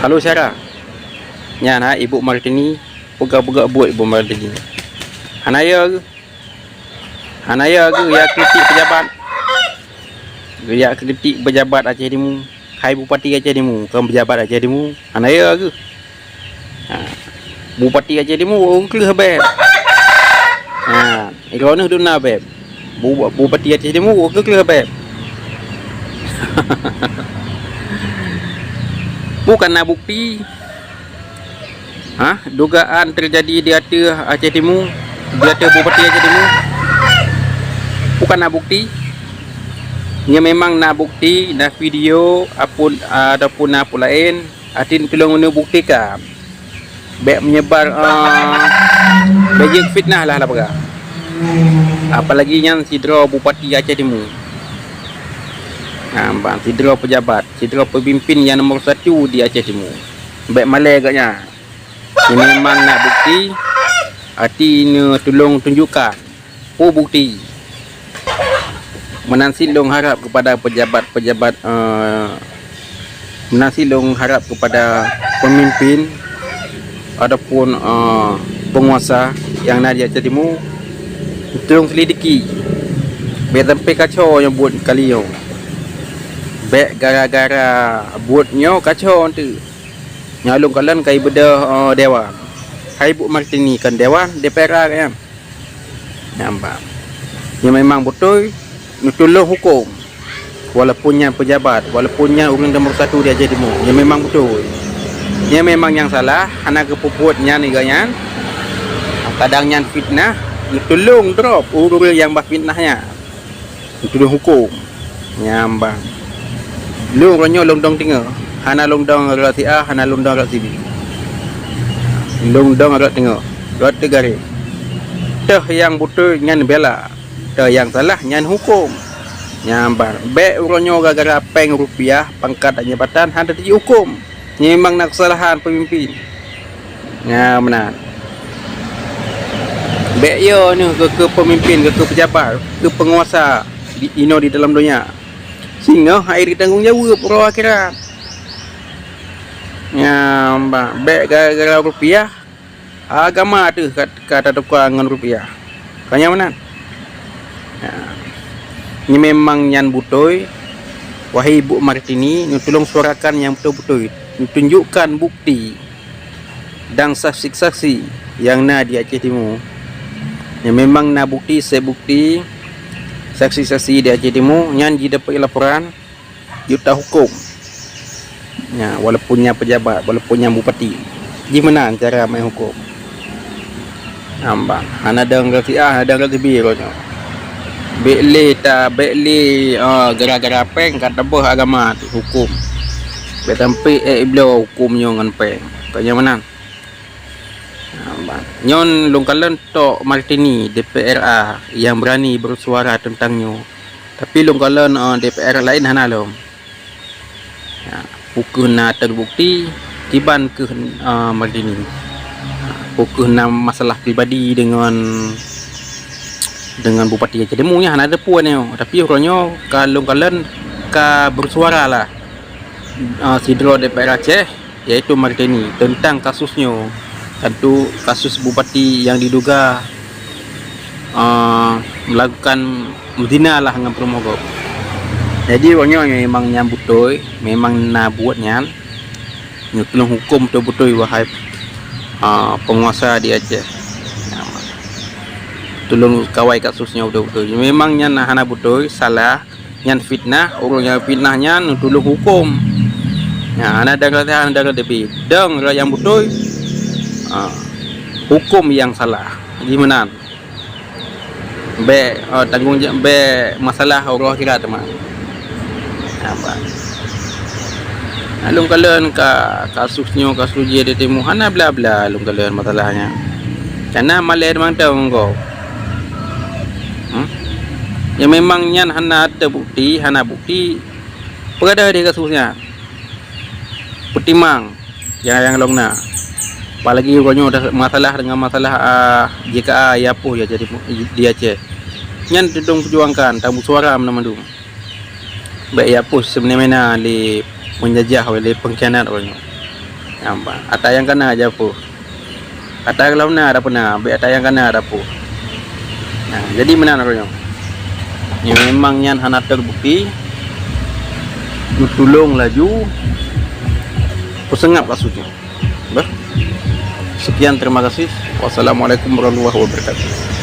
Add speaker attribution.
Speaker 1: Halo Sarah. Nya na Ibu Martini, pegak-pegak buat Ibu Martini. Hanaya ke? Hanaya ke ya kritik pejabat? Ya kritik pejabat Aceh Timur. Hai Bupati Aceh Timur, kan pejabat Aceh Timur. Hanaya ke? Ha. Bupati Aceh Timur orang kelih beb. Ha, irona tu na beb. Bupati Aceh Timur orang kelih beb. Bukan nak bukti. Dugaan terjadi di atas Aceh Timur, di atas Bupati Aceh Timur. Bukan nak bukti. Ia memang nak bukti, nak video ataupun apa lain. Atin tolong buktikan. Baik menyebar bejek fitnah lah perkara. Apalagi yang sidra Bupati Aceh Timur. Bang, sidra pejabat, sidra pemimpin yang nombor 1 di Aceh Timur. Baik malai agaknya. Ini memang nak bukti. Hati ni tolong tunjukkan. Bukti. Menansilong harap kepada pejabat-pejabat, menansilong harap kepada pemimpin ataupun penguasa yang ada di Aceh Timur. Tolong selidiki. Biar sampai kacau yang buat kali ni. Baik gara-gara buatnya kacau tu. Nyalung kalian kai bedah dewan. Hai Ibu Martini kan dewan DPR kan. Nampak. Yang memang betul tolong hukum. Walaupunnya pejabat, walaupunnya orang nombor 1 di Aceh Timur. Yang memang betul. Yang memang yang salah anak kepupuatnya ni ganyan. Kadangnya fitnah, tolong drop orang yang berfitnahnya. Tolong hukum. Nyambang. Long ronyo long dong tengah. Hana long dong arat A, hana long dong arat B. Long dong arat tengah. Arat garis. Teh yang betul ngan bela. Teh yang salah ngan hukum. Nyambar. Baik ronyo gara-gara peng rupiah, pangkat dan jabatan handa dihukum. Memang nak kesalahan pemimpin. Ya benar. Baik yo ni ke pemimpin, ke pejabat, ke penguasa di dalam dunia. Sehingga air tanggungjawab pro akhirat. Ya, baik gara-gara rupiah, agama tu kata tukang dengan rupiah. Kanya mana? Ya. Ini memang yang betul. Wahai Ibu Martini, tolong suarakan yang betul-betul. Tunjukkan bukti dan saksi-saksi yang ada di Aceh Timur. Yang memang nak bukti, saya bukti. Saksi-saksi di Aceh Timur yang didapat laporan juta hukum. Ya, walaupunnya pejabat, walaupunnya bupati. Gimana cara main hukum? Ambang, ada ngerti A, ada ngerti B ronya. Bekle gara-gara peng kata bah agama tu hukum. Betampi iblo hukumnya ngan peng. Tanya mana? Nyon longkalan tok Martini DPR yang berani bersuara tentangnya. Tapi longkalan DPR lain hana long. Ya, pukul na terbukti tiban ke Martini. Pukul na masalah pribadi dengan Bupati Aceh Timur nya hana ada puannya. Tapi orangnya kalau longkalan ka bersuara lah. Sidro DPR Aceh iaitu Martini tentang kasusnya. Tentu kasus bupati yang diduga melakukan zina lah dengan perempuan. Jadi orangnya memang nyambut betul, memang nak buatnya. Tolong hukum betul-betul wahai penguasa di Aceh. Tolong kawai kasusnya betul-betul. Memang yang hana betul, salah, yang fitnah, orang yang fitnahnya tolong hukum. Ya, ada lebih. Deng yang betul. Hukum yang salah gimana tanggungjawab masalah Allah akhirat teman apa alung kalian kasus JD Timur hana bla-bla alung kalian masalahnya karena malah memang tahu engkau yang memangnya hana terbukti hana bukti perada di kasusnya pertimang yang longna. Apalagi orangnya ada masalah dengan masalah JKA Yapuh ya jadi di Aceh. Yang tudung perjuangkan tamu suara mana-mana. Baik Yapuh sebenarnya li menjajah oleh pengkhianat orangnya. Nampak. Ada yang kena aja po. Ada kalau na ada pernah, be ada yang kena ada po. Nah, jadi mana naranya? Ya memang yang hana terbukti. Tulung laju. Pusengap kasusnya. Bah. Sekian, terima kasih. Wassalamualaikum warahmatullahi wabarakatuh.